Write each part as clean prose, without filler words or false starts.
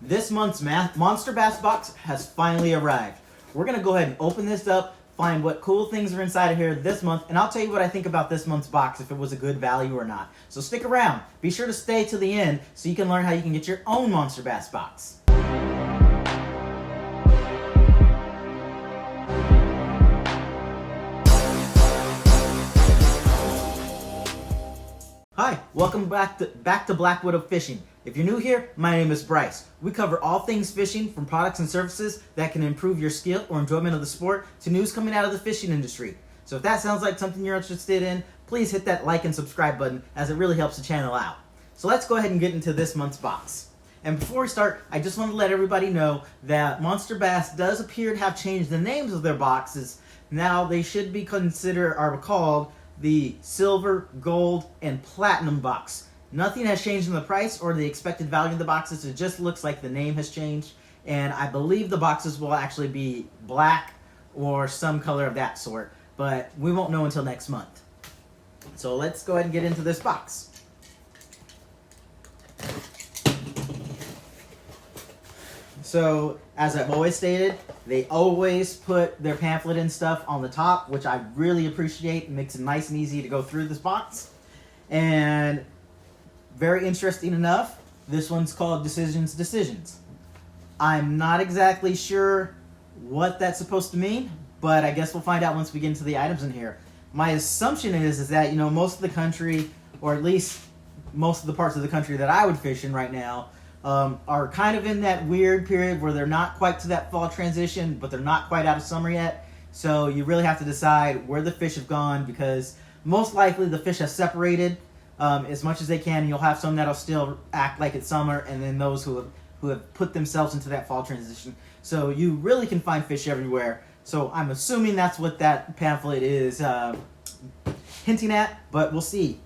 This month's Monster Bass box has finally arrived. We're going to go ahead and open this up, find what cool things are inside of here this month, and I'll tell you what I think about this month's box, if it was a good value or not. So stick around. Be sure to stay to the end so you can learn how you can get your own Monster Bass box. Hi, welcome back to Black Widow Fishing. If you're new here, my name is Bryce. We cover all things fishing, from products and services that can improve your skill or enjoyment of the sport to news coming out of the fishing industry. So if that sounds like something you're interested in, please hit that like and subscribe button, as it really helps the channel out. So let's go ahead and get into this month's box. And before we start, I just want to let everybody know that Monster Bass does appear to have changed the names of their boxes. Now they should be called the Silver, Gold, and Platinum box. Nothing has changed in the price or the expected value of the boxes. It just looks like the name has changed. And I believe the boxes will actually be black or some color of that sort. But we won't know until next month. So let's go ahead and get into this box. So, as I've always stated, they always put their pamphlet and stuff on the top, which I really appreciate. It makes it nice and easy to go through this box. And very interesting enough, this one's called Decisions. I'm not exactly sure what that's supposed to mean, but I guess we'll find out once we get into the items in here. My assumption is that, most of the country, or at least most of the parts of the country that I would fish in right now, are kind of in that weird period where they're not quite to that fall transition, but they're not quite out of summer yet. So you really have to decide where the fish have gone, because most likely the fish have separated as much as they can. You'll have some that'll still act like it's summer, and then those who have put themselves into that fall transition. So you really can find fish everywhere. So I'm assuming that's what that pamphlet is hinting at, but we'll see.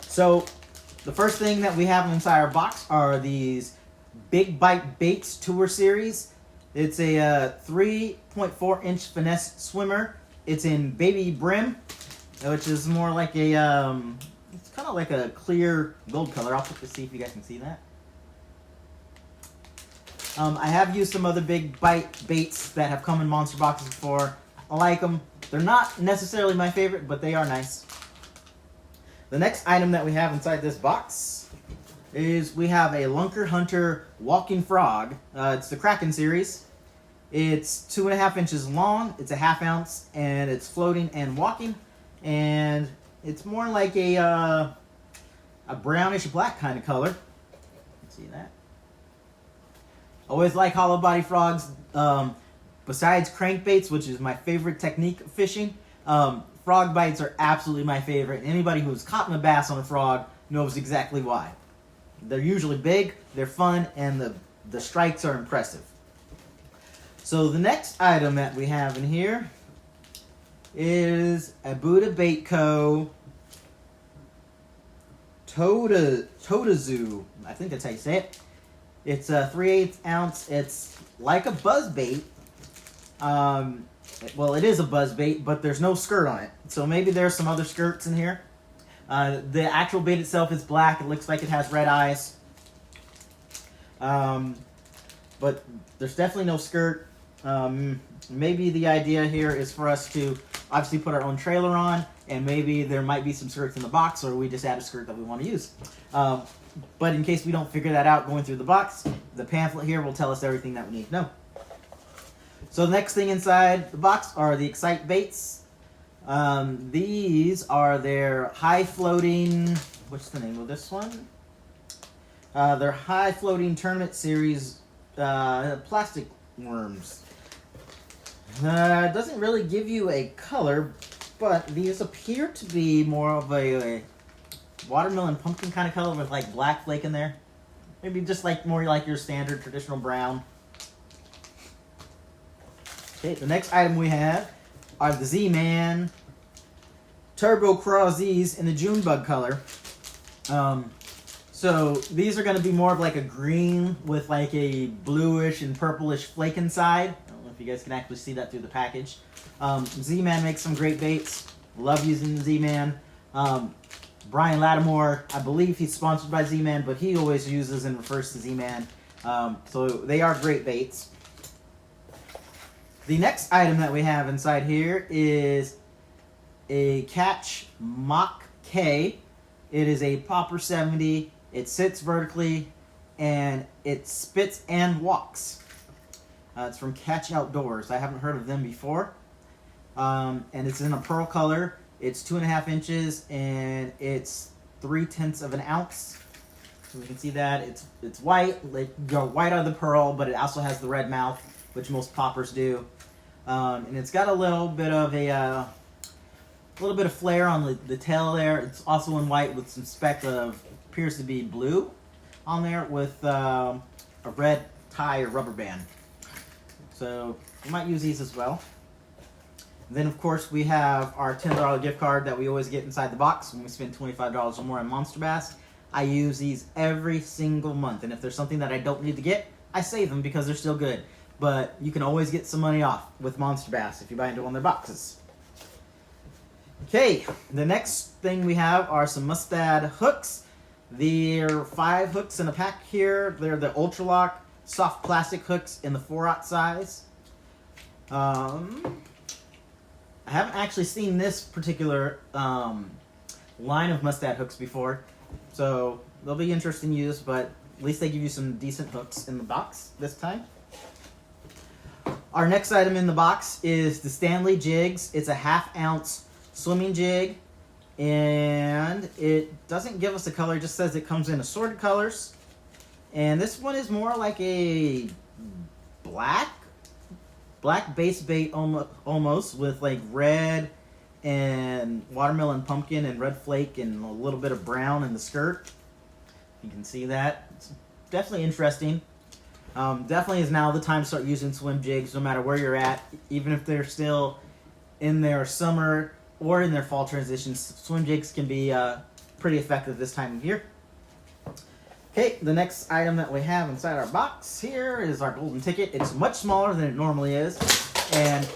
So the first thing that we have inside our box are these Big Bite Baits Tour Series. It's a 3.4-inch finesse swimmer. It's in baby brim, which is more like a, it's kind of like a clear gold color. I'll put this, see if you guys can see that. I have used some other Big Bite baits that have come in monster boxes before. I like them. They're not necessarily my favorite, but they are nice. The next item that we have inside this box is we have a Lunker Hunter Walking Frog. It's the Kraken series. It's 2.5 inches long. It's a 1/2 ounce, and it's floating and walking. And it's more like a brownish black kind of color. Let's see that. Always like hollow body frogs. Besides crankbaits, which is my favorite technique of fishing, frog bites are absolutely my favorite. Anybody who's caught a bass on a frog knows exactly why. They're usually big, they're fun, and the strikes are impressive. So the next item that we have in here is a Buddha Bait Co. Todazu. I think that's how you say it. It's a 3/8 ounce. It's like a buzz bait. Well, it is a buzz bait, but there's no skirt on it. So maybe there's some other skirts in here. The actual bait itself is black. It looks like it has red eyes. But there's definitely no skirt. Maybe the idea here is for us to obviously put our own trailer on, and maybe there might be some skirts in the box, or we just add a skirt that we want to use. But in case we don't figure that out going through the box, the pamphlet here will tell us everything that we need to know. So the next thing inside the box are the Excite baits. These are their high floating, what's the name of this one? Their high floating tournament series plastic worms. It doesn't really give you a color, but these appear to be more of a watermelon pumpkin kind of color with like black flake in there. Maybe just like more like your standard traditional brown. Okay, the next item we have are the Z-Man Turbo Craw Z's in the June bug color. So these are going to be more of like a green with like a bluish and purplish flake inside. I don't know if you guys can actually see that through the package. Z-Man makes some great baits. Love using the Z-Man. Brian Lattimore, I believe he's sponsored by Z-Man, but he always uses and refers to Z-Man So they are great baits. The next item that we have inside here is a Catch Mach K. It is a popper 70. It sits vertically and it spits and walks. It's from Catch Outdoors. I haven't heard of them before. And it's in a pearl color. It's 2.5 inches and it's 0.3 of an ounce. So you can see that it's white, like white out of the pearl, but it also has the red mouth, which most poppers do. And it's got a little bit of flair on the tail there. It's also in white with some speck of appears to be blue on there with a red tie or rubber band. So we might use these as well. And then of course we have our $10 gift card that we always get inside the box when we spend $25 or more on Monster Bass. I use these every single month, and if there's something that I don't need to get, I save them because they're still good. But you can always get some money off with Monster Bass if you buy into one of their boxes. Okay, the next thing we have are some Mustad hooks. There are 5 hooks in a pack here. They're the Ultra Lock soft plastic hooks in the 4/0 size. I haven't actually seen this particular line of Mustad hooks before, so they'll be interesting to use, but at least they give you some decent hooks in the box this time. Our next item in the box is the Stanley Jigs. It's a 1/2 ounce swimming jig, and it doesn't give us a color, it just says it comes in assorted colors. And this one is more like a black base bait almost, with like red and watermelon pumpkin and red flake and a little bit of brown in the skirt. You can see that. It's definitely interesting. Definitely is now the time to start using swim jigs no matter where you're at, even if they're still in their summer or in their fall transitions. Swim jigs can be pretty effective this time of year. Okay, the next item that we have inside our box here is our golden ticket. It's much smaller than it normally is. And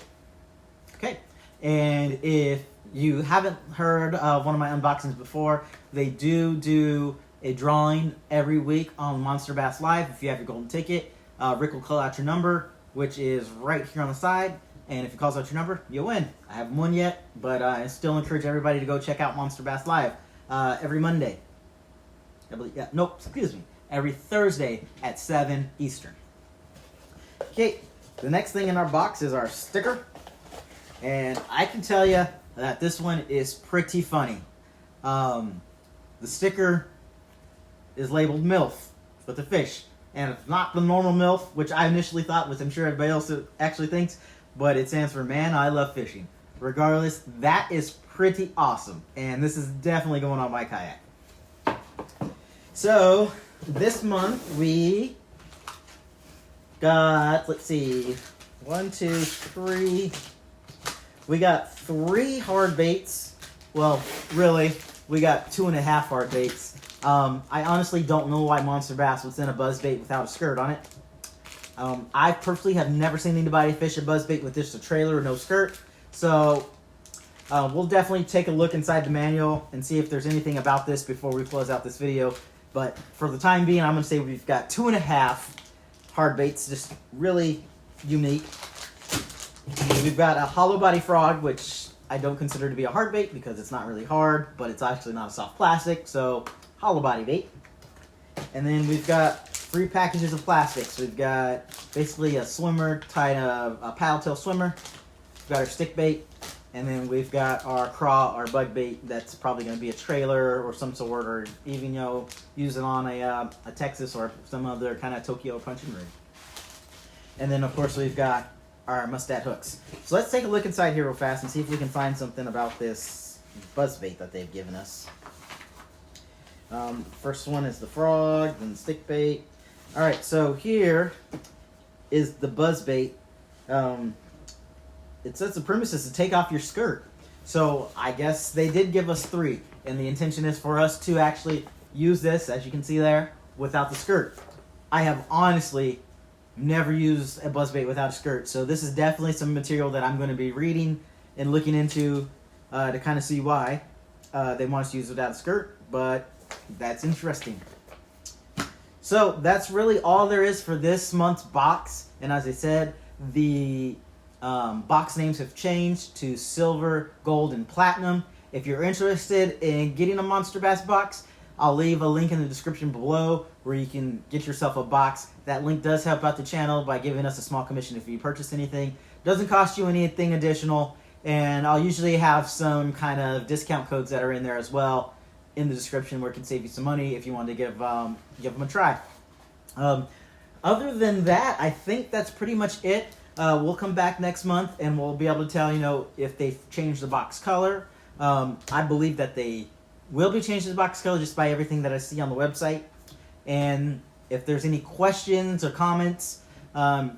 if you haven't heard of one of my unboxings before, they do a drawing every week on Monster Bass Live. If you have your golden ticket, Rick will call out your number, which is right here on the side. And if he calls out your number, you win. I haven't won yet, but I still encourage everybody to go check out Monster Bass Live every Monday. Every Thursday at 7 Eastern. Okay, the next thing in our box is our sticker. And I can tell you that this one is pretty funny. The sticker is labeled MILF with the fish. And it's not the normal MILF, which I initially thought, which I'm sure everybody else actually thinks, but it stands for Man, I Love Fishing. Regardless, that is pretty awesome. And this is definitely going on my kayak. So, this month we got, let's see, 1, 2, 3. We got 3 hard baits. Well, really, we got 2.5 hard baits. I honestly don't know why Monster Bass would send a buzzbait without a skirt on it. I personally have never seen anybody fish a buzzbait with just a trailer or no skirt. So, we'll definitely take a look inside the manual and see if there's anything about this before we close out this video. But for the time being, I'm going to say we've got 2.5 hard baits, just really unique. We've got a hollow body frog, which I don't consider to be a hard bait because it's not really hard, but it's actually not a soft plastic, so hollow body bait. And then we've got 3 packages of plastics. We've got basically a swimmer, a paddle tail swimmer. We've got our stick bait. And then we've got our craw, our bug bait, that's probably going to be a trailer or some sort, or even, use it on a Texas or some other kind of Tokyo punching rig. And then, of course, we've got our Mustad hooks. So let's take a look inside here real fast and see if we can find something about this buzz bait that they've given us. First one is the frog, then the stick bait. All right, so here is the buzz bait. It says the premise is to take off your skirt. So I guess they did give us 3. And the intention is for us to actually use this, as you can see there, without the skirt. I have honestly never used a buzzbait without a skirt. So this is definitely some material that I'm going to be reading and looking into to kind of see why they want us to use it without a skirt. But that's interesting. So that's really all there is for this month's box. And as I said, the box names have changed to silver, gold, and platinum. If you're interested in getting a Monster Bass box, I'll leave a link in the description below where you can get yourself a box. That link does help out the channel by giving us a small commission if you purchase anything. Doesn't cost you anything additional, and I'll usually have some kind of discount codes that are in there as well in the description where it can save you some money if you want to give them a try. Other than that, I think that's pretty much it. We'll come back next month and we'll be able to tell, if they've changed the box color. I believe that they will be changing the box color just by everything that I see on the website. And if there's any questions or comments,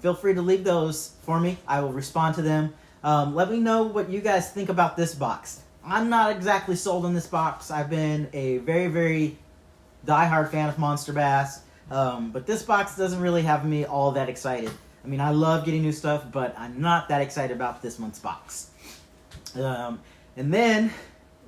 feel free to leave those for me. I will respond to them. Let me know what you guys think about this box. I'm not exactly sold on this box. I've been a very, very diehard fan of Monster Bass. But this box doesn't really have me all that excited. I mean, I love getting new stuff, but I'm not that excited about this month's box. And then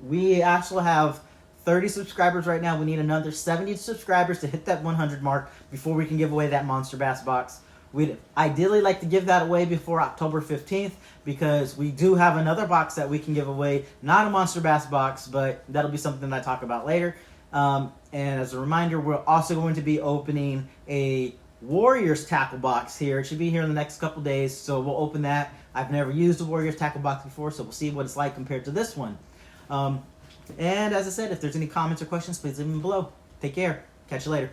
we actually have 30 subscribers right now. We need another 70 subscribers to hit that 100 mark before we can give away that Monster Bass box. We'd ideally like to give that away before October 15th because we do have another box that we can give away. Not a Monster Bass box, but that'll be something I talk about later. And as a reminder, we're also going to be opening a Warriors tackle box here. It should be here in the next couple days, so we'll open that. I've never used a Warriors tackle box before, so we'll see what it's like compared to this one. And as I said, if there's any comments or questions, please leave them below. Take care. Catch you later.